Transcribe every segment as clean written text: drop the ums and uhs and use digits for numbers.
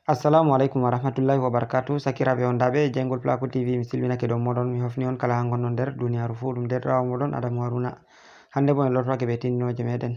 Assalamu alaikum warahmatullahi wabarakatuh. Sakiraɓe on daɓe jengol Placo TV mi silminake dow moɗon mi hofni on kala ha gonnon nder duniyaru fu ɗum derɗirawo moɗon Adamu Haruna. Hande bo en lortake be tinninoje meɗen.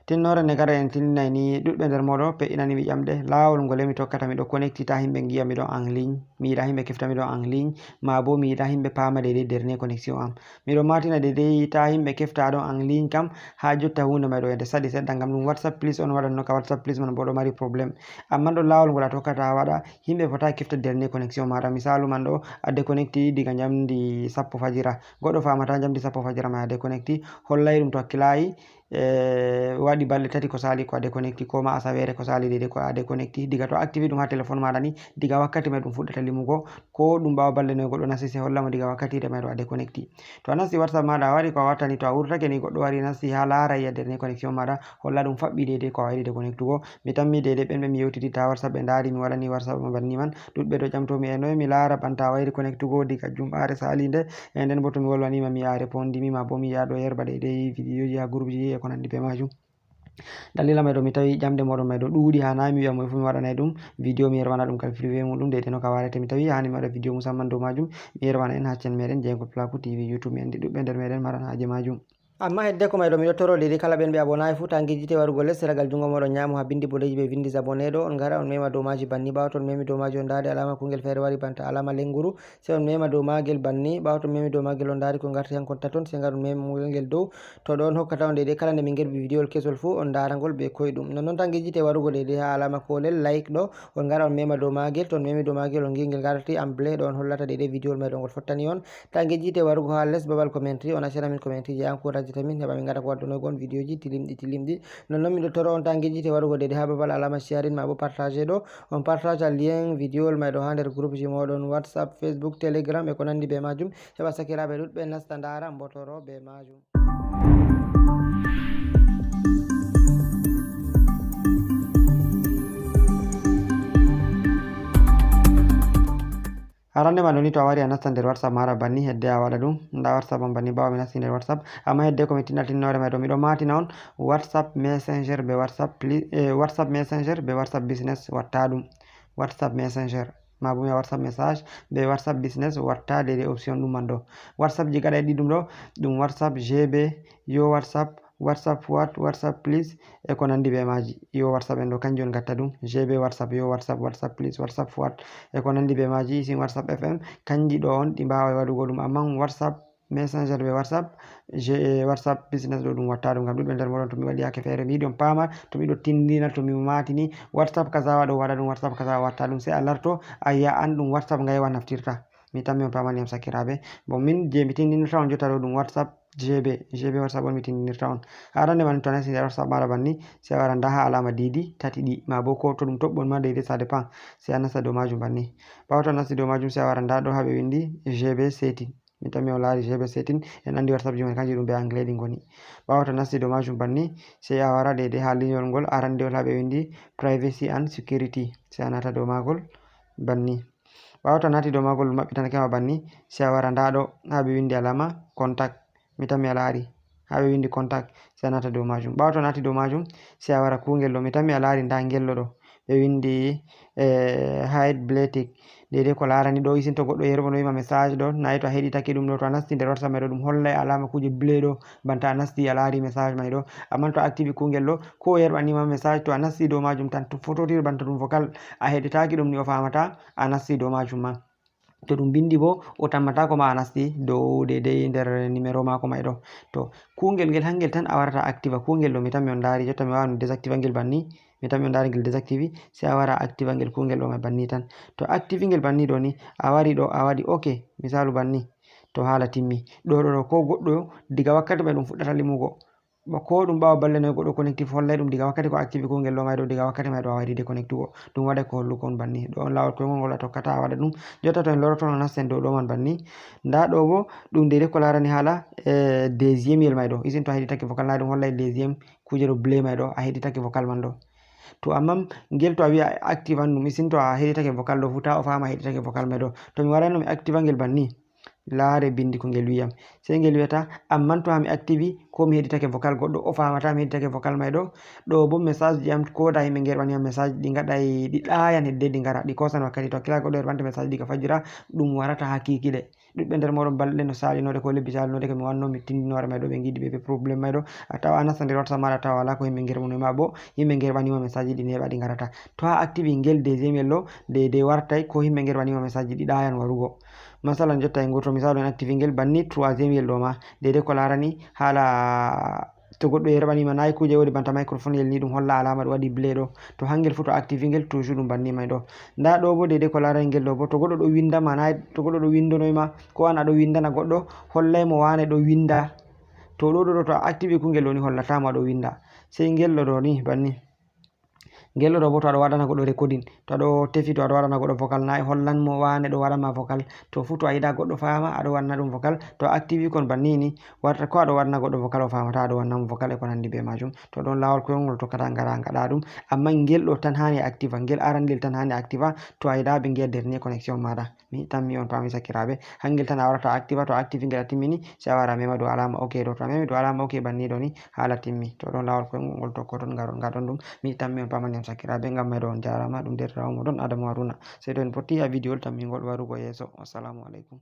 Tinnore ne gara en tinninay ni ɗuɗɓe nder moɗon pe'inani mi ƴamɗe lawol ngol mi tokkata miɗo connecti ta himɓe giya miɗon en ligne, mi yiɗa himɓe kefta miɗon en ligne, ma bo mi yiɗa himɓe pama dedei dernier connexion am. Miɗon matina dedei ta himɓe kefta ɗon en ligne kam ha jotta hunde mai ɗo ende saɗi seɗɗa ngam ɗum WhatsApp please on waɗanno ka WhatsApp please man bo ɗo mari probléme. Amma ɗo lawol ngol a tokkata waɗa himɓe fotaki kefta dernier connexion maɗa. Misalu man ɗo a déconnecti diga jamdi 10 fajira, goɗɗo famata jamdi 10 fajira mai a déconnecti hollay ɗum to hakkilayi waɗi balɗe tati ko sali ko a déconnecti ko ma asawere ko sali dedei ko a déconnecti diga to activi ɗum ha téléphone maɗa ni diga wakkati mai ɗum fuɗɗata limugo ko ɗum ɓawa balɗe noy goɗɗo nasti sai hollamo diga wakkatire mai ɗo a déconnecti. To a nasti WhatsApp maɗa a waɗi ko a watta ni to a wurtake ni goɗɗo wari nasti ha laray dernier connexion maɗa holla ɗum faɓɓi dedei ko a waɗi déconnectugo. Mi tammi dedei ɓen ɓe mi yewtidita WhatsApp ɓe ndari mi waɗani WhatsApp ma banni man ɗuɗɓe ɗo ƴamtomi e noy mi lara banta a waɗi connectugo diga jumɓare salinde e nden bo to mi wolwanima mi ya répondimi ma bo mi ya ɗo yerba dedei vidéo ji ha groupe ji e ko nandi be majum. Dalila mai ɗo mi tawi ƴamde moɗon mai ɗo ɗuɗi ha na mi wi'a mo fu mi waɗanay ɗum vidéo mi yerwana ɗum kal privé muɗum dedei no ka warete mi tawi hani mi waɗa vidéo musamman dow majum mi yerwana en ha chaine meɗen jengol Placo TV YouTube mi andi ɗuɗɓe nder meɗen maran haje majum. Amma hedde ko mai ɗo miɗo toro dedei kala ɓen ɓe abonayi fu ta gejjite warugo less ragal jungo moɗon nyamo ha bindi bodeji ɓe vindi abonné ɗo on gara on mema dow maji banni ɓawo to on memi dow maji on ndari alama kungel feere wari banta alama lenguru sai on mema dow magel banni ɓawo to on memi dow magel on ndari ko garti han konta ton sai ngara on mema ngel dow to ɗo on hokkata on dedei kala nde min gerɓi vidéo kesol fu on darangol be koyɗum nonnon tan gejjite warugo dedei ha alama kolel like ɗo on gara on mema dow magel to on memi dow magel on gingel garti en blé ɗo on hollata dedei vidéo mai ɗo ngol fottani on ta gejjite warugo ha less babal commentary on accana min commentary je encourage tamin heɓa min ngara waddonogon vidéo ji tilimɗi nonnon miɗo toro on ta gejjite warugo dedei ha babal alama sharing ma bo partage ɗo on partage lien vidéo mai ɗo ha nder groupe ji moɗon WhatsApp, Facebook, Telegram e ko nandi be majum heɓa sakiraɓe ɗuɗɓe nasta ndara mbotoro be majum. Arande man ni to a wari a nasta nder WhatsApp mara banni hedde a waɗa ɗum nda WhatsApp man banni bawa mi nasti nder WhatsApp amma hedde ko mi tinna tinnore mai ɗo miɗo matina on WhatsApp Messenger be WhatsApp WhatsApp Messenger be WhatsApp business watta ɗum WhatsApp Messenger ma bo mi WhatsApp message be WhatsApp business watta dedei option ɗum man ɗo WhatsApp ji gaɗa e ɗi ɗum ɗo ɗum WhatsApp GB yo WhatsApp WhatsApp what WhatsApp please e ko nandi be maji yo WhatsApp en ɗo kanjum on gatta ɗum GB WhatsApp yo WhatsApp WhatsApp please WhatsApp what e ko nandi be maji sin WhatsApp FM kanji ɗo on ɗi mbawa waɗugo ɗum amma WhatsApp Messenger be WhatsApp WhatsApp business ɗo ɗum watta ɗum ngam ɗuɗɓe nder moɗon to mi waɗi yake feere mi yiɗi on pama to miɗo tindina to mi matini WhatsApp kaza waɗo waɗa ɗum WhatsApp kaza watta ɗum sai a larto a yi'a an ɗum WhatsApp ngaywa naftirta mi tammi on pamaniyam sakiraɓe bon min je mi tindinirta on jotta ɗo ɗum WhatsApp GB WhatsApp on mi tindinirta on arande man to a nasti nder WhatsApp maɗa banni sai a wara nda ha alama didi tati ɗi ma bo ko to ɗum toɓɓon ma dedei ça dépend sai a nasta dow majum banni ɓawo to a nasti dow majum sai a wara nda ɗo ha ɓe windi GB setting mi tammi on lari GB setting en andi WhatsApp ji man kanji ɗum be anglais ɗi ngoni ɓawo to a nasti dow majum banni sai a wara dedei ha linyol ngol arandewol ha ɓe windi privacy and security sai a nata dow magol banni ɓawo to a nati dow magol maɓɓitanake ma banni sai a wara nda ɗo ha ɓe windi alama contact mi tammi a lari ha ɓe windi contact sai a nata dow majum ɓawo to a nati dow majum sai a wara kungel ɗo mi tammi a lari nda gello ɗo ɓe windi hide blatic dedei ko larani ɗo isin to goɗɗo yerɓanoyima message ɗo nayi to a heɗitake ɗum ɗo to a nasti nder WhatsApp mai ɗo ɗum hollay alama kuje blé ɗo banta a nasti a lari message mai ɗo amma to a activi kungel ɗo ko yerɓanima message to a nasti dow majum tan to fototir banta ɗum vocal a heɗitaki ɗum ni o famata a nasti dow majum man to ɗum bindi bo o tammata ko ma a nasti dow dedei nder numéro mako mai ɗo to kungel ngel hangel tan a warata activa kungel ɗo mi tammi on ndari jotta mi wawan désactiva ngel banni mi tammi on ndari ngel désactivi sai a wara activa ngel kungel ɗo mai banni tan to activi ngel banni ɗo ni a wari ɗo a waɗi ok misalu banni to hala timmi ɗo ko goɗɗo diga wakkati mai ɗum fuɗɗata limugo ko ɗum ɓawa balɗe noy goɗɗo connecti hollay ɗum diga wakkati ko activi kungel ɗo mai ɗo diga wakkati mai ɗo a waɗi déconnectugo ɗum waɗai ko hollugo on banni ɗo on lawol koygol ngol a tokkata a waɗa ɗum jotta to en loroto no nasten dow ɗo man banni nda ɗo bo ɗum dedei ko larani hala deuxiéme yel mai ɗo isin to a heɗitake vocal na ɗum hollay deuxiéme kuje ɗo blé mai ɗo a heɗitake vocal man ɗo to amma ngel to a wi'a active an ɗum isin to a heɗitake vocal ɗo fu ta o fama a heɗitake vocal mai ɗo to mi waɗanno mi activa ngel banni laare bindi ko ngel wiyam, sey ngel wiyata amman to mi activi ko mi heɗitake vocal goɗɗo o famata mi heɗitake vocal may ɗo bo message ji am ko da himɓe ngerɓanima message ɗi gaɗay ɗi ɗayan hedde ɗi ngara ɗi kosan wakkati to hakkila goɗɗo heɓante message ɗi ka fajira ɗum warata ha kikiɗe ɗuɓɓe nder moɗon balɗe no salinode ko lebbi salinode ko mi wanno mi tindino hoore may ɗo ɓe giɗi ɓe probléme may ɗo a tawa a nasta nder WhatsApp maɗa tawa wala ko himɓe ngerɓanima bo himɓe ngerɓanima message ji ɗi neɓa ɗi garata to ha activi ngel deuxiéme ɗo de wartay ko himɓe ngerɓanima message ji ɗi ɗayan warugo masalan jotta en gurto misalu en activi ngel banni troisiéme yel ɗo ma dede ko larani hala to goɗɗo yerɓanima nayi kuje woni banta microphone yel ni ɗum holla alama ɗum waɗi blé ɗo to hangel fu to activi ngel toujours ɗum banni may ɗo nda ɗo bo dede ko larani ngel ɗo bo to goɗɗo ɗo windama nayi to goɗɗo ɗo windonoyma ko an aɗo windana goɗɗo hollaymo wane ɗo winda to ɗo to a activi kungel ɗo ni hollatama aɗo winda sey ngel ɗo ni banni ngel ɗo bo to aɗo waɗana goɗɗo recording to aɗo tefi to aɗo waɗana goɗɗo vocal nayi hollanmo wane ɗo waɗanma vocal to fu to a yiɗa goɗɗo fama aɗo wanna ɗum vocal to a activi kon banni ni warta ko aɗo wanna goɗɗo vocal o famata aɗo wanna mo vocal e ko nandi be majum to ɗon lawol koyngol tokkata ngara gaɗa ɗum amma ngel ɗo tan hani activa ngel arandel tan hani activa to a yiɗa ɓe giya dernier connexion maɗa mi tammi on pami sakiraɓe hangel tan a warata activa to a activi ngel a timmini sai a wara mema dow alama ok ɗo to a memi dow alama ok banni ɗo ni hala timmi to ɗon lawol koyngol ngol tokkoton gaɗon ɗum mi tammi on pamani sakiraɓe ngam mayɗo on jarama ɗum derɗirawo moɗon Adama Haruna sey to en potti ha video tammingol warugo yeeso. Assalamu alaikum.